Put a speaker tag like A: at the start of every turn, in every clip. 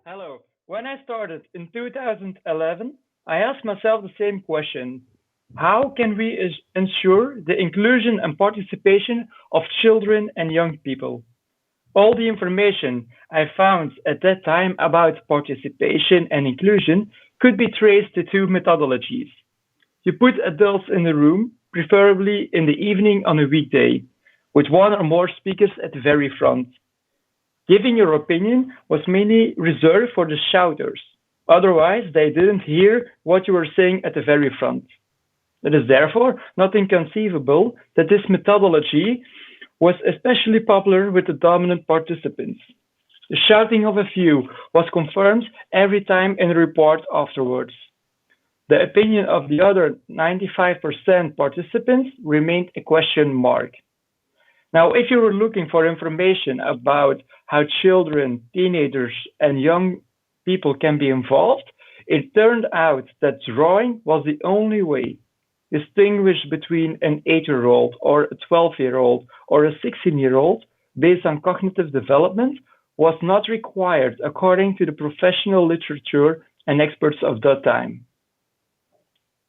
A: Hello. When I started in 2011, I asked myself the same question. How can we ensure the inclusion and participation of children and young people? All the information I found at that time about participation and inclusion could be traced to two methodologies. You put adults in the room, preferably in the evening on a weekday, with one or more speakers at the very front. Giving your opinion was mainly reserved for the shouters. Otherwise, they didn't hear what you were saying at the very front. It is therefore not inconceivable that this methodology was especially popular with the dominant participants. The shouting of a few was confirmed every time in the report afterwards. The opinion of the other 95% participants remained a question mark. Now, if you were looking for information about how children, teenagers, and young people can be involved, it turned out that drawing was the only way. Distinguish between an 8-year-old or a 12-year-old or a 16-year-old based on cognitive development was not required according to the professional literature and experts of that time.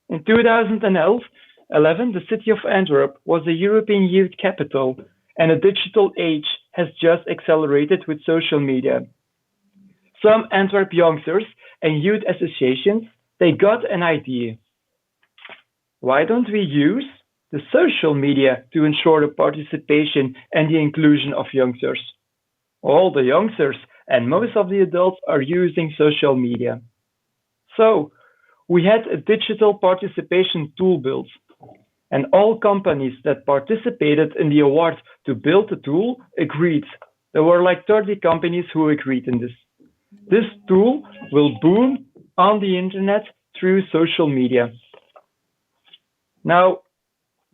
A: In 2011, the city of Antwerp was the European youth capital, and a digital age has just accelerated with social media. Some Antwerp youngsters and youth associations, they got an idea. Why don't we use the social media to ensure the participation and the inclusion of youngsters? All the youngsters and most of the adults are using social media. So, we had a digital participation tool built, and all companies that participated in the award to build the tool agreed. There were like 30 companies who agreed in this. This tool will boom on the internet through social media. Now,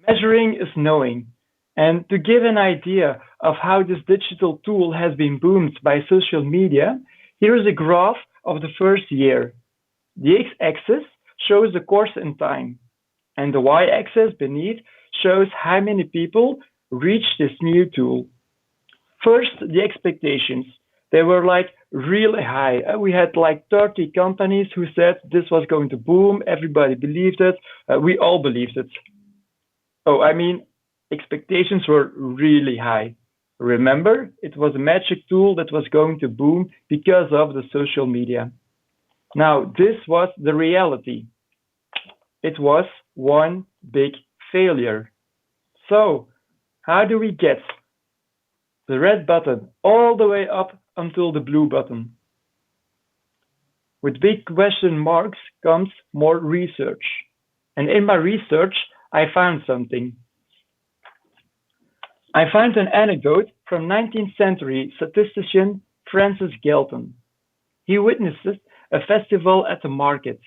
A: measuring is knowing. And to give an idea of how this digital tool has been boomed by social media, here is a graph of the first year. The x-axis shows the course in time, and the y-axis beneath shows how many people reached this new tool. First, the expectations. They were like really high. We had like 30 companies who said this was going to boom. Everybody believed it. We all believed it. Oh, I mean, expectations were really high. Remember, it was a magic tool that was going to boom because of the social media. Now, this was the reality. It was one big failure. So, how do we get the red button all the way up until the blue button? With big question marks comes more research. And in my research, I found something. I found an anecdote from 19th century statistician Francis Galton. He witnessed a festival at the market.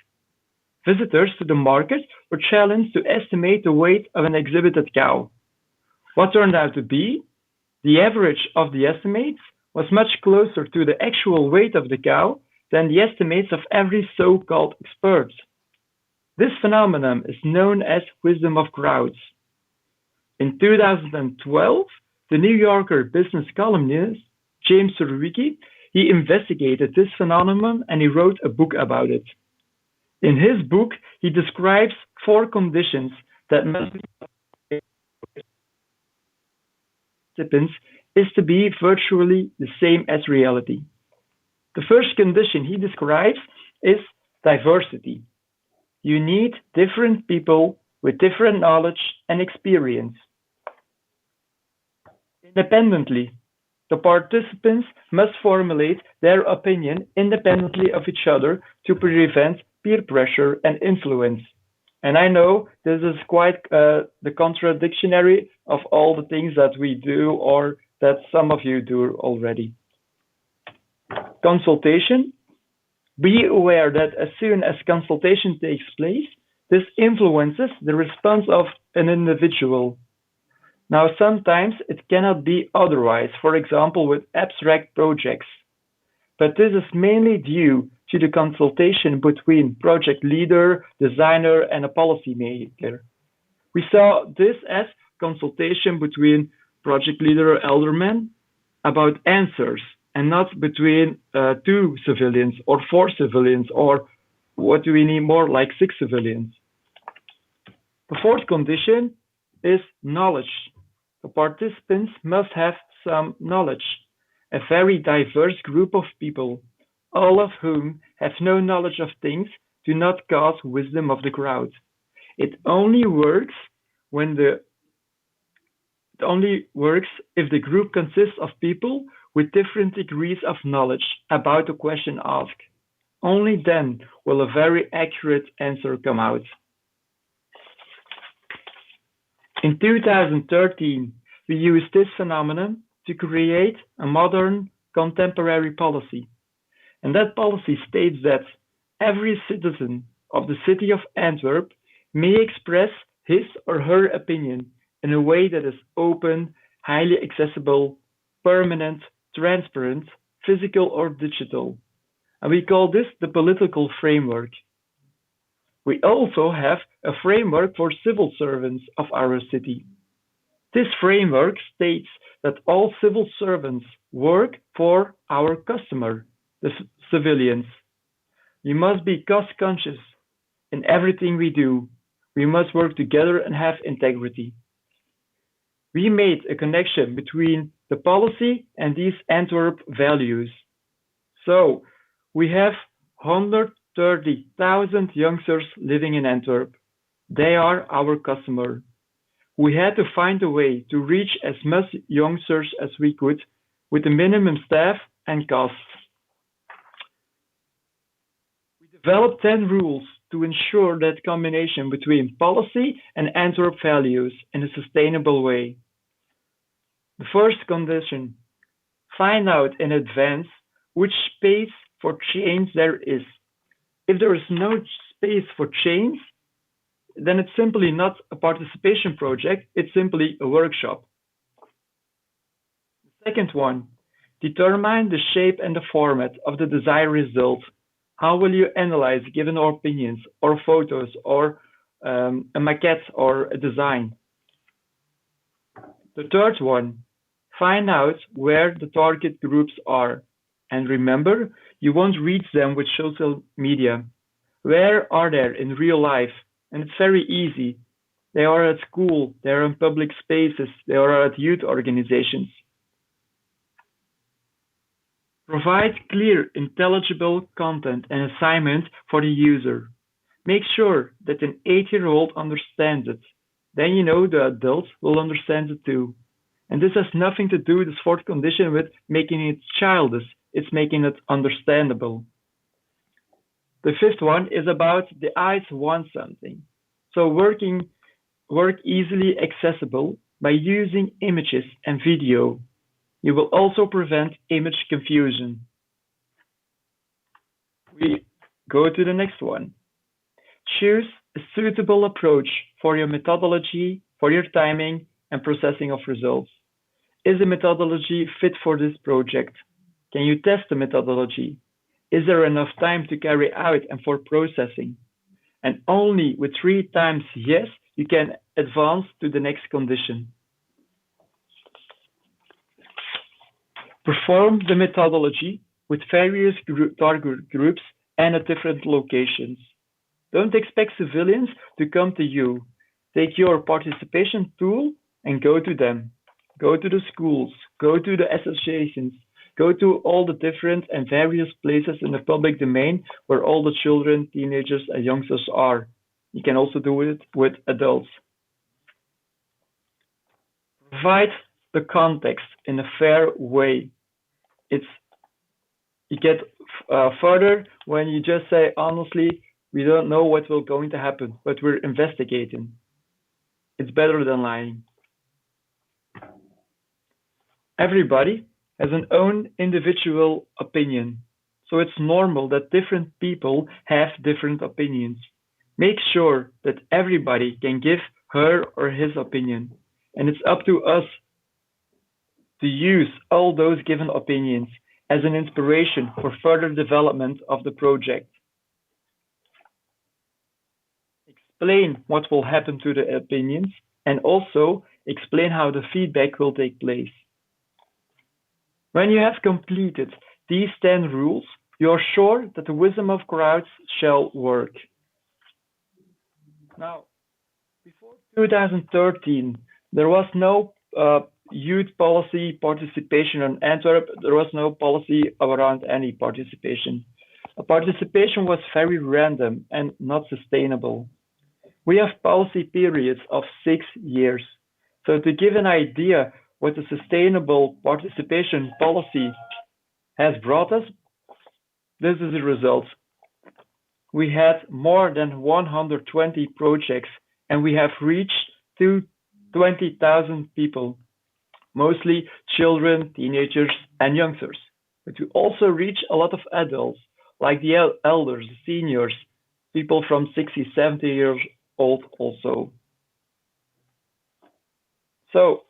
A: Visitors to the market were challenged to estimate the weight of an exhibited cow. What turned out to be? The average of the estimates was much closer to the actual weight of the cow than the estimates of every so-called expert. This phenomenon is known as wisdom of crowds. In 2012, the New Yorker business columnist James Surowiecki, he investigated this phenomenon and he wrote a book about it. In his book, he describes 4 conditions that must be participants is to be virtually the same as reality. The first condition he describes is diversity. You need different people with different knowledge and experience. Independently, the participants must formulate their opinion independently of each other to prevent peer pressure and influence. And I know this is quite the contradictionary of all the things that we do or that some of you do already. Consultation. Be aware that as soon as consultation takes place, this influences the response of an individual. Now, sometimes it cannot be otherwise, for example, with abstract projects. But this is mainly due to the consultation between project leader, designer, and a policymaker. We saw this as consultation between project leader Elderman about answers and not between two civilians or four civilians, or what do we need more, like six civilians. The fourth condition is knowledge. The participants must have some knowledge. A very diverse group of people, all of whom have no knowledge of things, do not cause wisdom of the crowd. It only works when the it only works if the group consists of people with different degrees of knowledge about the question asked. Only then will a very accurate answer come out. In 2013, we used this phenomenon to create a modern contemporary policy. And that policy states that every citizen of the city of Antwerp may express his or her opinion in a way that is open, highly accessible, permanent, transparent, physical or digital. And we call this the political framework. We also have a framework for civil servants of our city. This framework states that all civil servants work for our customer, the civilians. We must be cost conscious in everything we do. We must work together and have integrity. We made a connection between the policy and these Antwerp values. So we have 130,000 youngsters living in Antwerp. They are our customer. We had to find a way to reach as much youngsters as we could with the minimum staff and costs. We developed 10 rules to ensure that combination between policy and Antwerp values in a sustainable way. The first condition: find out in advance which space for change there is. If there is no space for change, then it's simply not a participation project, it's simply a workshop. The second one: determine the shape and the format of the desired result. How will you analyze given opinions or photos or a maquette or a design? The third one: find out where the target groups are. And remember, you won't reach them with social media. Where are they in real life? And it's very easy. They are at school, they are in public spaces, they are at youth organizations. Provide clear, intelligible content and assignment for the user. Make sure that an 8-year-old understands it. Then you know the adults will understand it too. And this has nothing to do, this fourth condition, with making it childish. It's making it understandable. The fifth one is about the eyes want something. So work easily accessible by using images and video. You will also prevent image confusion. We go to the next one. Choose a suitable approach for your methodology, for your timing, and processing of results. Is the methodology fit for this project? Can you test the methodology? Is there enough time to carry out and for processing? And only with 3 times yes, you can advance to the next condition. Perform the methodology with various target groups and at different locations. Don't expect civilians to come to you. Take your participation tool and go to them. Go to the schools, go to the associations, go to all the different and various places in the public domain where all the children, teenagers, and youngsters are. You can also do it with adults. Provide the context in a fair way. You get further when you just say, honestly, we don't know what will going to happen, but we're investigating. It's better than lying. Everybody has an own individual opinion, so it's normal that different people have different opinions. Make sure that everybody can give her or his opinion, and it's up to us to use all those given opinions as an inspiration for further development of the project. Explain what will happen to the opinions and also explain how the feedback will take place. When you have completed these 10 rules, you are sure that the wisdom of crowds shall work. Now, before 2013, there was no youth policy participation in Antwerp. There was no policy around any participation. Participation was very random and not sustainable. We have policy periods of 6 years. So to give an idea what the sustainable participation policy has brought us, this is the result. We had more than 120 projects and we have reached to 20,000 people, mostly children, teenagers, and youngsters. But we also reach a lot of adults, like the elders, the seniors, people from 60, 70 years old also. So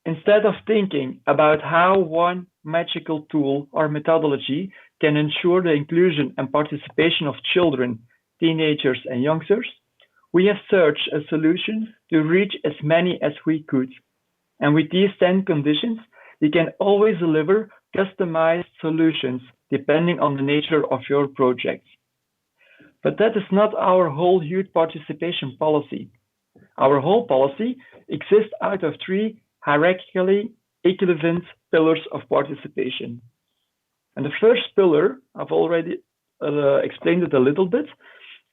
A: instead of thinking about how one magical tool or methodology can ensure the inclusion and participation of children, teenagers, and youngsters, we have searched a solution to reach as many as we could. And with these 10 conditions, we can always deliver customized solutions depending on the nature of your project. But that is not our whole youth participation policy. Our whole policy exists out of three hierarchically equivalent pillars of participation. And the first pillar, I've already explained it a little bit.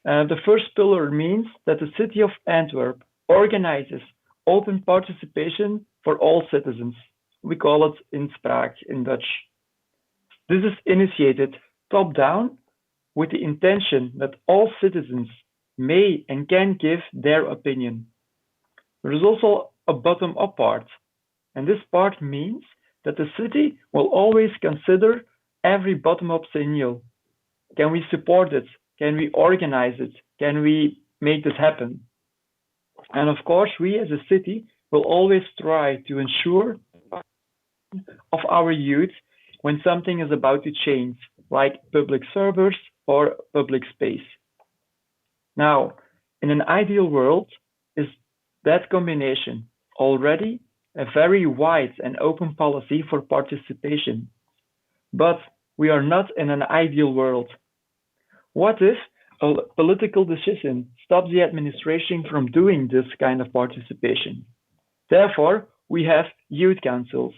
A: The first pillar means that the city of Antwerp organizes open participation for all citizens. We call it inspraak in Dutch. This is initiated top-down with the intention that all citizens may and can give their opinion. There is also a bottom-up part, and this part means that the city will always consider every bottom-up scenario. Can we support it? Can we organize it? Can we make this happen? And of course, we as a city will always try to ensure of our youth when something is about to change, like public servers or public space. Now, in an ideal world, is that combination already a very wide and open policy for participation? But we are not in an ideal world. What if a political decision stops the administration from doing this kind of participation? Therefore, we have youth councils.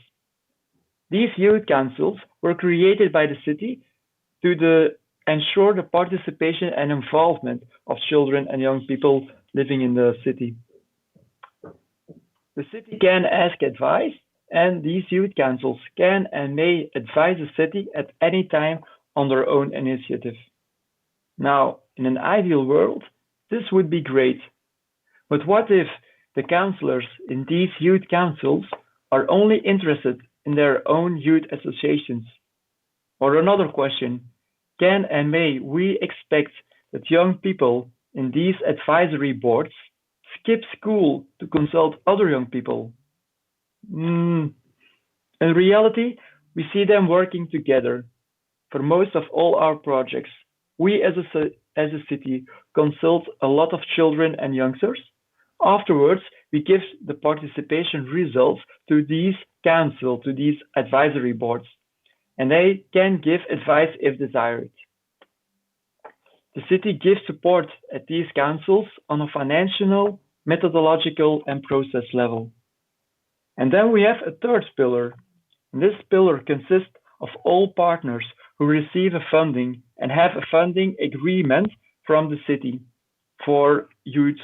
A: These youth councils were created by the city to ensure the participation and involvement of children and young people living in the city. The city can ask advice, and these youth councils can and may advise the city at any time on their own initiative. Now, in an ideal world, this would be great. But what if the councillors in these youth councils are only interested in their own youth associations? Or another question, can and may we expect that young people in these advisory boards skip school to consult other young people? In reality, we see them working together. For most of all our projects, we as a city consult a lot of children and youngsters. Afterwards, we give the participation results to these council, to these advisory boards, and they can give advice if desired. The city gives support at these councils on a financial, methodological, and process level. And then we have a third pillar. And this pillar consists of all partners who receive a funding and have a funding agreement from the city for youth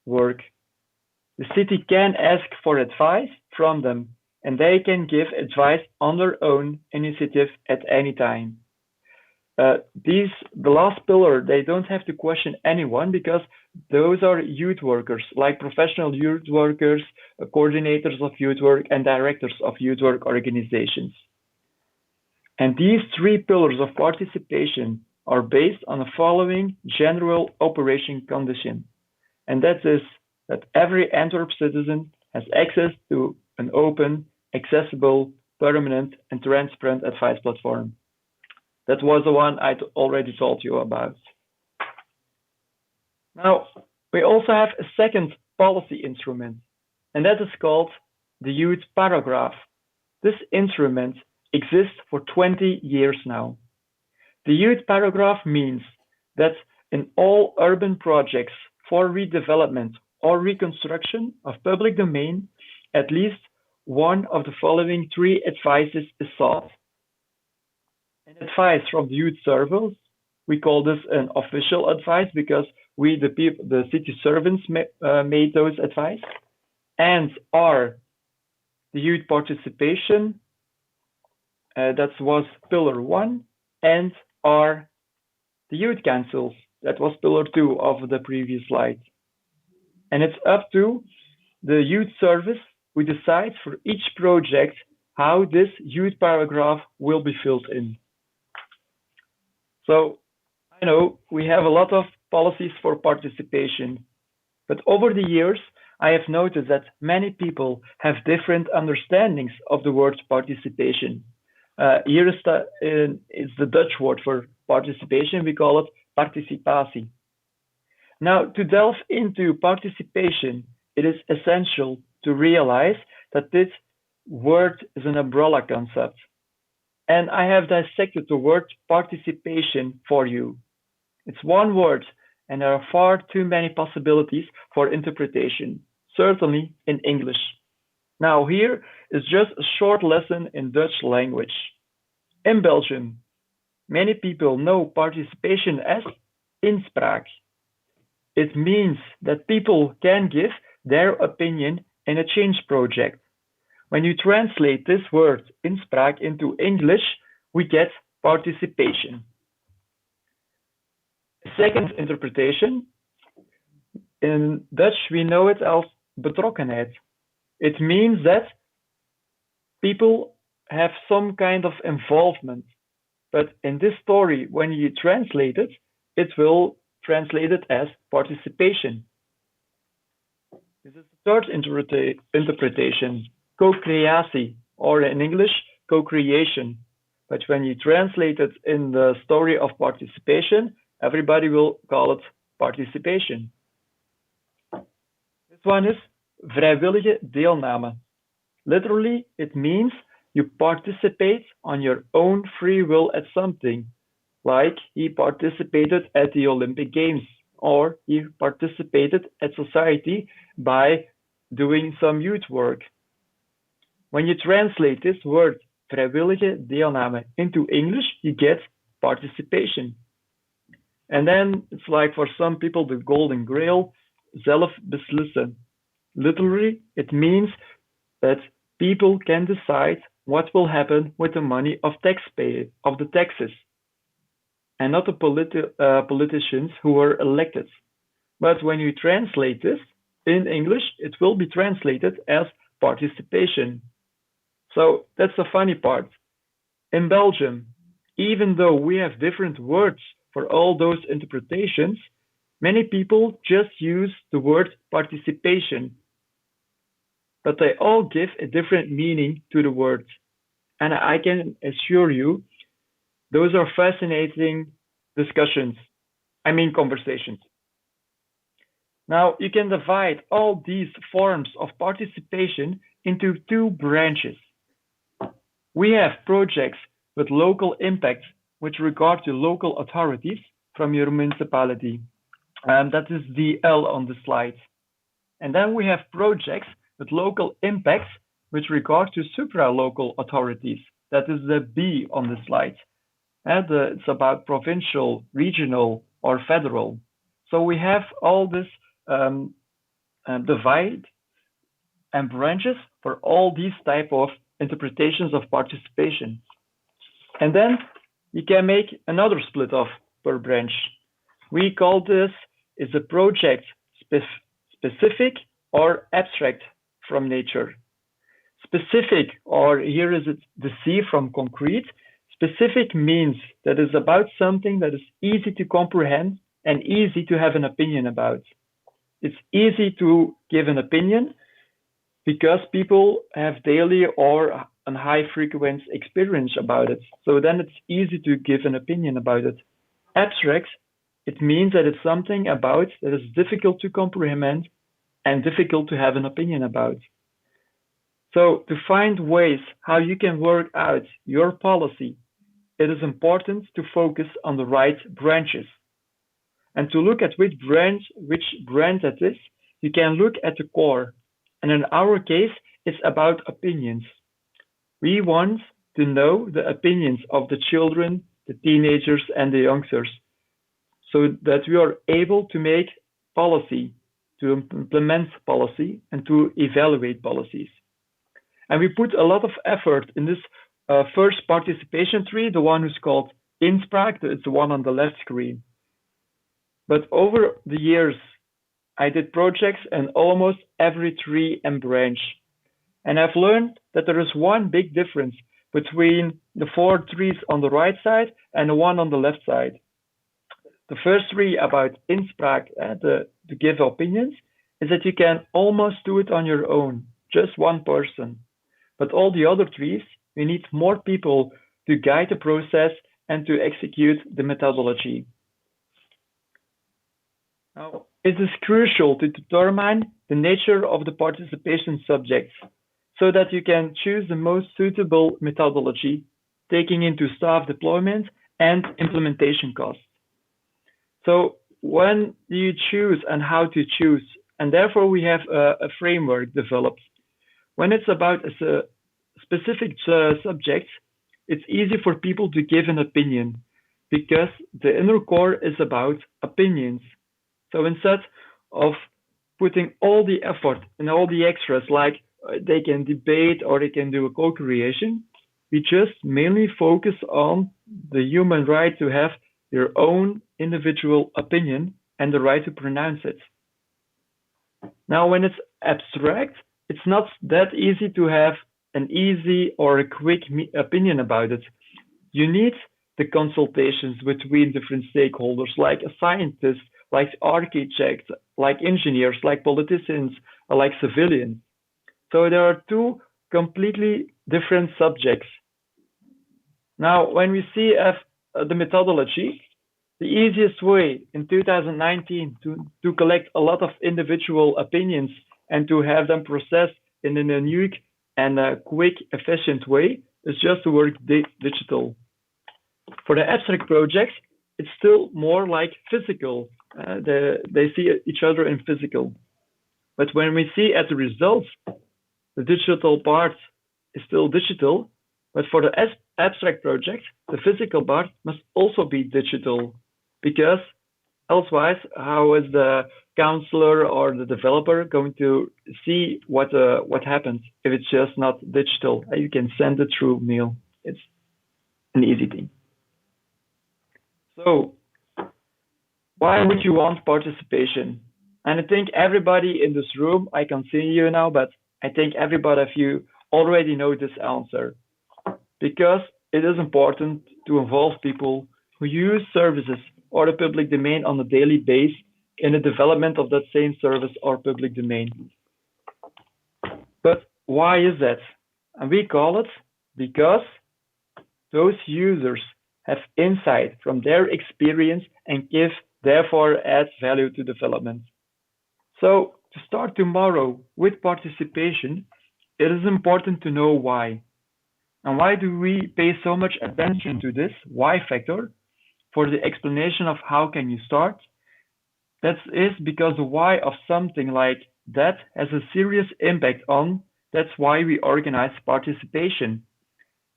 A: work. The city can ask for advice from them, and they can give advice on their own initiative at any time. The last pillar, they don't have to question anyone because those are youth workers, like professional youth workers, coordinators of youth work, and directors of youth work organizations. And these three pillars of participation are based on the following general operation condition, and that is that every Antwerp citizen has access to an open, accessible, permanent, and transparent advice platform. That was the one I already told you about. Now, we also have a second policy instrument, and that is called the Youth Paragraph. This instrument exists for 20 years now. The youth paragraph means that in all urban projects for redevelopment or reconstruction of public domain, at least one of the following three advices is sought. An advice from the youth service. We call this an official advice because we, the people, the city servants, made those advice. And are the youth participation, that was pillar one, and are the youth councils, that was pillar two of the previous slide. And it's up to the youth service who decides for each project how this youth paragraph will be filled in. So I know we have a lot of policies for participation, but over the years, I have noticed that many people have different understandings of the word participation. Here is the Dutch word for participation. We call it participatie. Now, to delve into participation, it is essential to realize that this word is an umbrella concept. And I have dissected the word participation for you. It's one word, and there are far too many possibilities for interpretation, certainly in English. Now, here is just a short lesson in Dutch language. In Belgium, many people know participation as inspraak. It means that people can give their opinion in a change project. When you translate this word inspraak into English, we get participation. Second interpretation, in Dutch we know it as betrokkenheid. It means that people have some kind of involvement. But in this story, when you translate it, it will translate it as participation. This is the third interpretation, co-creatie, or in English, co-creation. But when you translate it in the story of participation, everybody will call it participation. This one is vrijwillige deelname. Literally, it means you participate on your own free will at something, like he participated at the Olympic Games, or he participated at society by doing some youth work. When you translate this word vrijwillige deelname into English, you get participation. And then it's like for some people the golden grail, zelf beslissen. Literally, it means that people can decide what will happen with the money of the taxes, and not the politicians who were elected. But when you translate this in English, it will be translated as participation. So that's the funny part. In Belgium, even though we have different words for all those interpretations, many people just use the word participation, but they all give a different meaning to the word. And I can assure you, those are fascinating conversations. Now, you can divide all these forms of participation into two branches. We have projects with local impact with regard to local authorities from your municipality. That is the L on the slide. And then we have projects with local impacts with regard to supra-local authorities. That is the B on the slide. And it's about provincial, regional, or federal. So we have all this divide and branches for all these type of interpretations of participation. And then you can make another split off per branch. We call this is a project specific or abstract from nature. Specific, or here is it the C from concrete. Specific means that is about something that is easy to comprehend and easy to have an opinion about. It's easy to give an opinion because people have daily or a high frequency experience about it. So then it's easy to give an opinion about it. Abstract, it means that it's something about that is difficult to comprehend and difficult to have an opinion about. So to find ways how you can work out your policy, it is important to focus on the right branches. And to look at which branch that is, you can look at the core. And in our case, it's about opinions. We want to know the opinions of the children, the teenagers, and the youngsters, so that we are able to make policy, to implement policy, and to evaluate policies. And we put a lot of effort in this first participation tree, the one who's called Inspraak, it's the one on the left screen. But over the years, I did projects in almost every tree and branch. And I've learned that there is one big difference between the four trees on the right side and the one on the left side. The first tree about Inspraak, to give opinions, is that you can almost do it on your own, just one person. But all the other trees, we need more people to guide the process and to execute the methodology. Now, it is crucial to determine the nature of the participation subjects so that you can choose the most suitable methodology, taking into staff deployment and implementation costs. So when do you choose and how to choose? And therefore we have a framework developed. When it's about a specific subject, it's easy for people to give an opinion because the inner core is about opinions. So instead of putting all the effort and all the extras, like they can debate or they can do a co-creation, we just mainly focus on the human right to have your own individual opinion and the right to pronounce it. Now, when it's abstract, it's not that easy to have an easy or a quick opinion about it. You need the consultations between different stakeholders, like a scientist, like architects, like engineers, like politicians, or like civilians. So there are two completely different subjects. Now, when we see the methodology, the easiest way in 2019 to collect a lot of individual opinions and to have them processed in a unique and a quick, efficient way is just to work digital. For the abstract projects, it's still more like physical. They see each other in physical. But when we see at the results, the digital part is still digital, but for the abstract project, the physical part must also be digital, because elsewise, how is the counselor or the developer going to see what happens if it's just not digital? You can send it through mail. It's an easy thing. So, why would you want participation? And I think everybody in this room, I can see you now, but I think everybody of you already know this answer. Because it is important to involve people who use services or the public domain on a daily basis in the development of that same service or public domain. But why is that? And we call it because those users have insight from their experience and give, therefore add value to development. So to start tomorrow with participation, it is important to know why. And why do we pay so much attention to this why factor for the explanation of how can you start? That is because the why of something like that has a serious impact on, that's why we organize participation.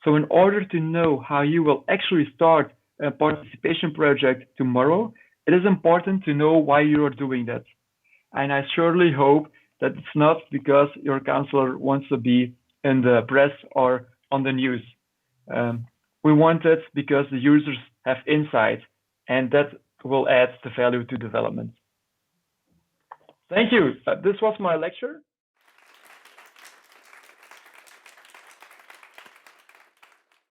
A: So in order to know how you will actually start a participation project tomorrow, it is important to know why you are doing that. And I surely hope that it's not because your counselor wants to be in the press or on the news. We want it because the users have insight, and that will add the value to development. Thank you. This was my lecture.